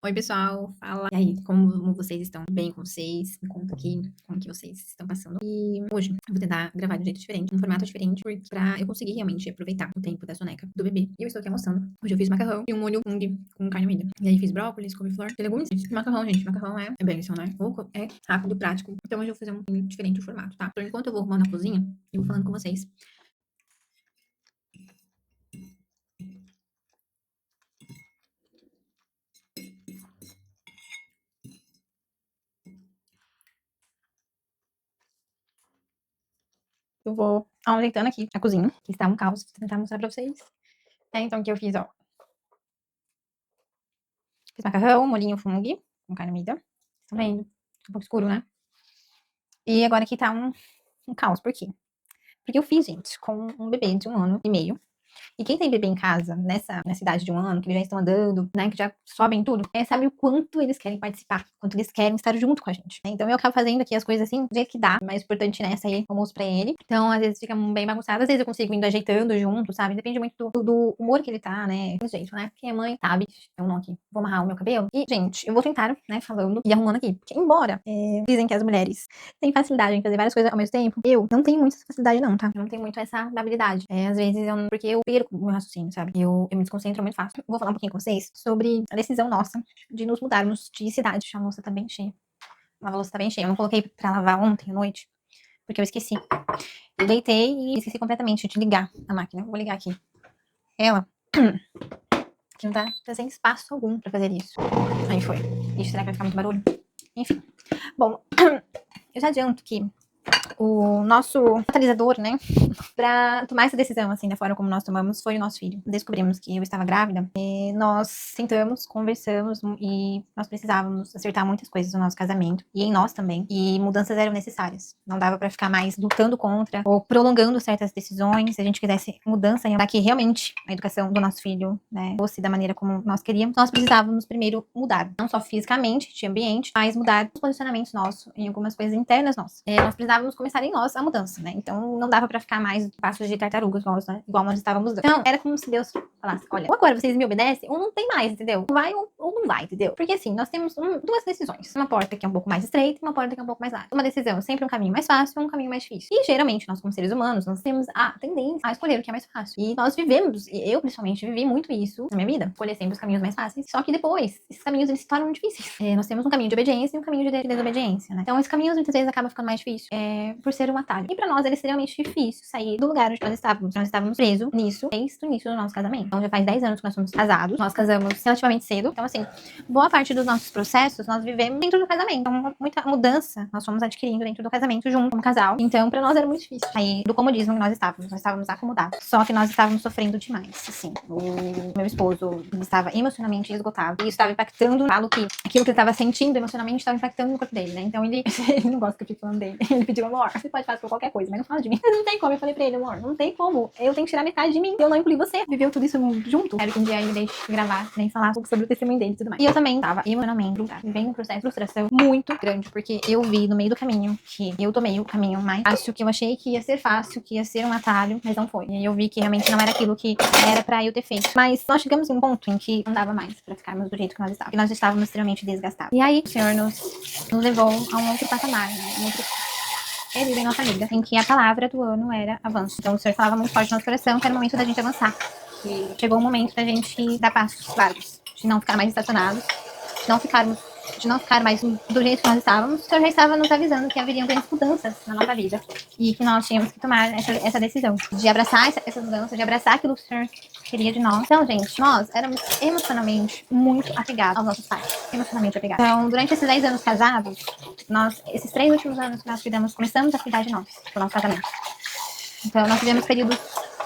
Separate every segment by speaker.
Speaker 1: Oi, pessoal, fala. E aí, como vocês estão? Bem com vocês? Me conta aqui como que vocês estão passando. E hoje eu vou tentar gravar de um jeito diferente, um formato diferente, pra eu conseguir realmente aproveitar o tempo da soneca do bebê. E eu estou aqui almoçando. Hoje eu fiz macarrão e um molho fungo com carne moída. E aí fiz brócolis, couve-flor e legumes. Macarrão, gente, macarrão é bem isso, né? É rápido, prático. Então hoje eu vou fazer um pouquinho diferente o formato, tá? Então enquanto eu vou arrumando na cozinha, eu vou falando com vocês. Eu vou ajeitando aqui a cozinha, que está um caos, vou tentar mostrar pra vocês. Então aqui eu fiz, ó. Fiz macarrão, molhinho fungo com carne moída. Estão vendo? Um pouco escuro, né? E agora aqui tá um caos. Por quê? Porque eu fiz, gente, com um bebê de 1 ano e meio. E quem tem bebê em casa, nessa idade de 1 ano, que eles já estão andando, né, que já sobem tudo, sabe o quanto eles querem participar, quanto eles querem estar junto com a gente, né? Então eu acabo fazendo aqui as coisas assim, do jeito que dá. O mais importante, né, é sair almoço pra ele. Então, às vezes fica bem bagunçado, às vezes eu consigo indo ajeitando junto, sabe? Depende muito do humor que ele tá, né? Do jeito, né? Quem é mãe sabe. Então, não aqui. Vou amarrar o meu cabelo. E, gente, eu vou tentar, né, falando e arrumando aqui. Porque, embora dizem que as mulheres têm facilidade em fazer várias coisas ao mesmo tempo, eu não tenho muita facilidade, não, tá? Eu não tenho muito essa habilidade. Às vezes porque eu perco o meu raciocínio, sabe? Eu me desconcentro muito fácil. Vou falar um pouquinho com vocês sobre a decisão nossa de nos mudarmos de cidade. A louça tá bem cheia. A louça tá bem cheia. Eu não coloquei pra lavar ontem à noite, porque eu esqueci. Eu deitei e esqueci completamente de ligar a máquina. Vou ligar aqui. Ela, que não tá sem espaço algum pra fazer isso. Aí foi. Ixi, será que vai ficar muito barulho? Enfim. Bom, eu já adianto que o nosso catalisador, né, pra tomar essa decisão, assim, da forma como nós tomamos, foi o nosso filho. Descobrimos que eu estava grávida, e nós sentamos, conversamos, e nós precisávamos acertar muitas coisas no nosso casamento, e em nós também, e mudanças eram necessárias. Não dava pra ficar mais lutando contra, ou prolongando certas decisões. Se a gente quisesse mudança, para que realmente a educação do nosso filho, né, fosse da maneira como nós queríamos, nós precisávamos primeiro mudar, não só fisicamente, de ambiente, mas mudar os posicionamentos nossos em algumas coisas internas nossas. Nós precisávamos começar em nós a mudança, né? Então não dava pra ficar mais passos de tartarugas, né? Igual nós estávamos dando. Então era como se Deus falasse: olha, ou agora vocês me obedecem, ou não tem mais, entendeu? Vai ou não vai, entendeu? Porque assim, nós temos duas decisões: uma porta que é um pouco mais estreita e uma porta que é um pouco mais larga. Uma decisão é sempre um caminho mais fácil ou um caminho mais difícil. E geralmente nós, como seres humanos, nós temos a tendência a escolher o que é mais fácil. E nós vivemos, e eu principalmente vivi muito isso na minha vida, escolher sempre os caminhos mais fáceis. Só que depois, esses caminhos eles se tornam difíceis. Nós temos um caminho de obediência e um caminho de desobediência, né? Então esses caminhos muitas vezes acabam ficando mais difíceis por ser um atalho. E pra nós era extremamente difícil sair do lugar onde nós estávamos. Nós estávamos presos nisso desde o início do nosso casamento. Então já faz 10 anos que nós somos casados. Nós casamos relativamente cedo. Então, assim, boa parte dos nossos processos nós vivemos dentro do casamento. Então, muita mudança nós fomos adquirindo dentro do casamento junto como casal. Então, pra nós era muito difícil sair do comodismo que nós estávamos. Nós estávamos acomodados. Só que nós estávamos sofrendo demais. Assim, o meu esposo estava emocionalmente esgotado. E isso estava impactando. Falo que aquilo que ele estava sentindo emocionalmente estava impactando no corpo dele, né? Então ele não gosta que eu fique falando dele. Ele pediu: amor, você pode falar por qualquer coisa, mas não fala de mim. Mas não tem como. Eu falei pra ele: amor, não tem como. Eu tenho que tirar metade de mim. Eu não incluí você. Viveu tudo isso junto. Quero que um dia ele deixe gravar, nem falar um pouco sobre o testemunho dele e tudo mais. E eu também tava emocionalmente vivendo um processo de frustração muito grande, porque eu vi no meio do caminho que eu tomei o caminho mais fácil, que eu achei que ia ser fácil, que ia ser um atalho, mas não foi. E aí eu vi que realmente não era aquilo que era pra eu ter feito. Mas nós chegamos em um ponto em que não dava mais pra ficarmos do jeito que nós estávamos. E nós estávamos extremamente desgastados. E aí o Senhor nos levou a um outro patamar, né? Um outro período em nossa vida, em que a palavra do ano era avanço. Então o Senhor falava muito forte no nosso coração que era o momento da gente avançar. E chegou o momento da gente dar passos largos, de não ficar mais estacionados, de não ficar mais do jeito que nós estávamos. O Senhor já estava nos avisando que haveriam grandes mudanças na nossa vida e que nós tínhamos que tomar essa decisão de abraçar essa mudança, de abraçar aquilo que o Senhor queria de nós. Então, gente, nós éramos emocionalmente muito apegados aos nossos pais. Emocionalmente apegados. Então, durante esses 10 anos casados, esses 3 últimos anos que nós começamos a cuidar de nós, do nosso casamento. Então, nós tivemos períodos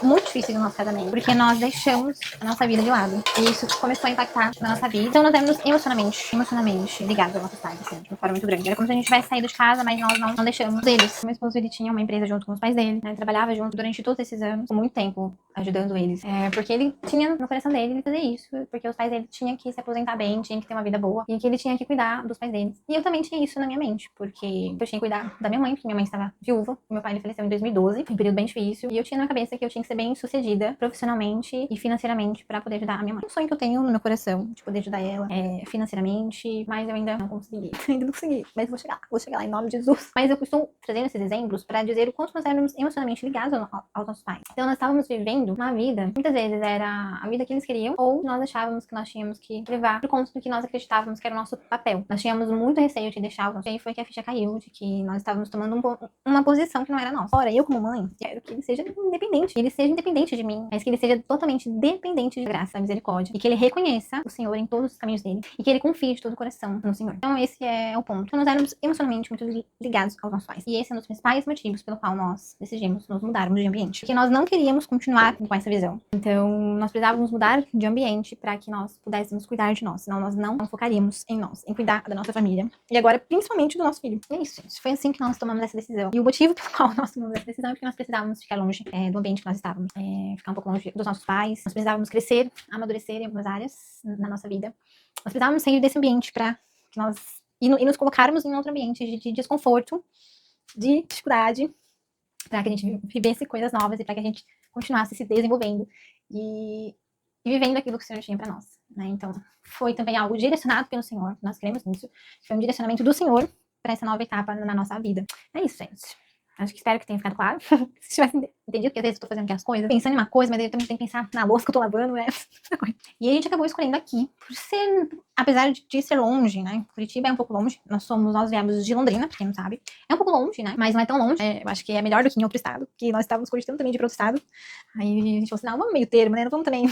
Speaker 1: muito difíceis no nosso casamento, porque nós deixamos a nossa vida de lado. E isso começou a impactar na nossa vida. Então, nós éramos emocionalmente ligados aos nossos pais, assim, de uma forma muito grande. Era como se a gente tivesse saído de casa, mas nós não deixamos eles. Meu esposo, ele tinha uma empresa junto com os pais dele, né? Trabalhava junto durante todos esses anos, com muito tempo, ajudando eles. Porque ele tinha no coração dele fazer isso, porque os pais dele tinham que se aposentar bem, tinham que ter uma vida boa, e que ele tinha que cuidar dos pais deles. E eu também tinha isso na minha mente, porque eu tinha que cuidar da minha mãe, porque minha mãe estava viúva, meu pai ele faleceu em 2012, foi um período bem difícil, e eu tinha na cabeça que eu tinha que ser bem sucedida profissionalmente e financeiramente pra poder ajudar a minha mãe. É um sonho que eu tenho no meu coração, de poder ajudar ela financeiramente, mas eu ainda não consegui. Ainda não consegui, mas vou chegar lá em nome de Jesus. Mas eu estou trazendo esses exemplos pra dizer o quanto nós éramos emocionalmente ligados aos nossos pais. Então nós estávamos vivendo uma vida, muitas vezes era a vida que eles queriam, ou nós achávamos que nós tínhamos que levar por conta do que nós acreditávamos que era o nosso papel. Nós tínhamos muito receio de deixar os nossos. E aí foi que a ficha caiu, de que nós estávamos tomando uma posição que não era nossa. Ora, eu como mãe, quero que ele seja independente. Que ele seja independente de mim, mas que ele seja totalmente dependente de graça, da misericórdia. E que ele reconheça o Senhor em todos os caminhos dele. E que ele confie de todo o coração no Senhor. Então esse é o ponto. Então nós éramos emocionalmente muito ligados aos nossos pais. E esse é um dos principais motivos pelo qual nós decidimos nos mudarmos de ambiente. Porque nós não queríamos continuar com essa visão. Então nós precisávamos mudar de ambiente para que nós pudéssemos cuidar de nós. Senão nós não focaríamos em nós, em cuidar da nossa família. E agora, principalmente do nosso filho. E é isso, gente. Foi assim que nós tomamos essa decisão. E o motivo pelo qual nós tomamos essa decisão é porque nós precisávamos ficar longe do ambiente que nós estávamos. Ficar um pouco longe dos nossos pais. Nós precisávamos crescer, amadurecer em algumas áreas na nossa vida. Nós precisávamos sair desse ambiente para que nós... E nos colocarmos em outro ambiente de desconforto, de dificuldade, para que a gente vivesse coisas novas e para que a gente continuasse se desenvolvendo e vivendo aquilo que o Senhor tinha para nós, né? Então, foi também algo direcionado pelo Senhor, nós cremos nisso, foi um direcionamento do Senhor para essa nova etapa na nossa vida. É isso, gente. Acho que espero que tenha ficado claro. Se tivesse entendido que às vezes eu tô fazendo aqui as coisas, pensando em uma coisa, mas eu também tenho que pensar na louça que eu tô lavando, né? E a gente acabou escolhendo aqui, por ser, apesar de ser longe, né? Curitiba é um pouco longe. Nós viemos de Londrina, pra quem não sabe. É um pouco longe, né? Mas não é tão longe. Eu acho que é melhor do que em outro estado, porque nós estávamos cogitando também de ir pra outro estado. Aí a gente falou assim, não, vamos meio termo, né? Não vamos também.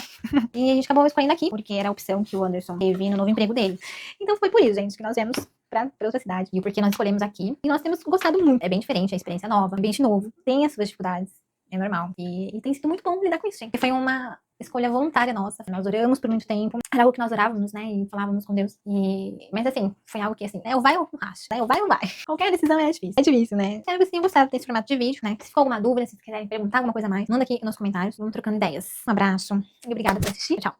Speaker 1: E a gente acabou escolhendo aqui, porque era a opção que o Anderson teve no novo emprego dele. Então foi por isso, gente, que nós viemos pra outra cidade. E o porquê nós escolhemos aqui. E nós temos gostado muito. É bem diferente, é experiência nova, ambiente novo. Tem as suas dificuldades. É normal. E tem sido muito bom lidar com isso, gente. Foi uma escolha voluntária nossa. Nós oramos por muito tempo. Era algo que nós orávamos, né? E falávamos com Deus. Mas assim, foi algo que assim, né? Ou vai ou não racha, né? Ou vai ou vai. Qualquer decisão é difícil. É difícil, né? Espero que vocês tenham gostado desse formato de vídeo, né? Se ficou alguma dúvida, se vocês quiserem perguntar alguma coisa a mais, manda aqui nos comentários. Vamos trocando ideias. Um abraço. E obrigada por assistir. Tchau.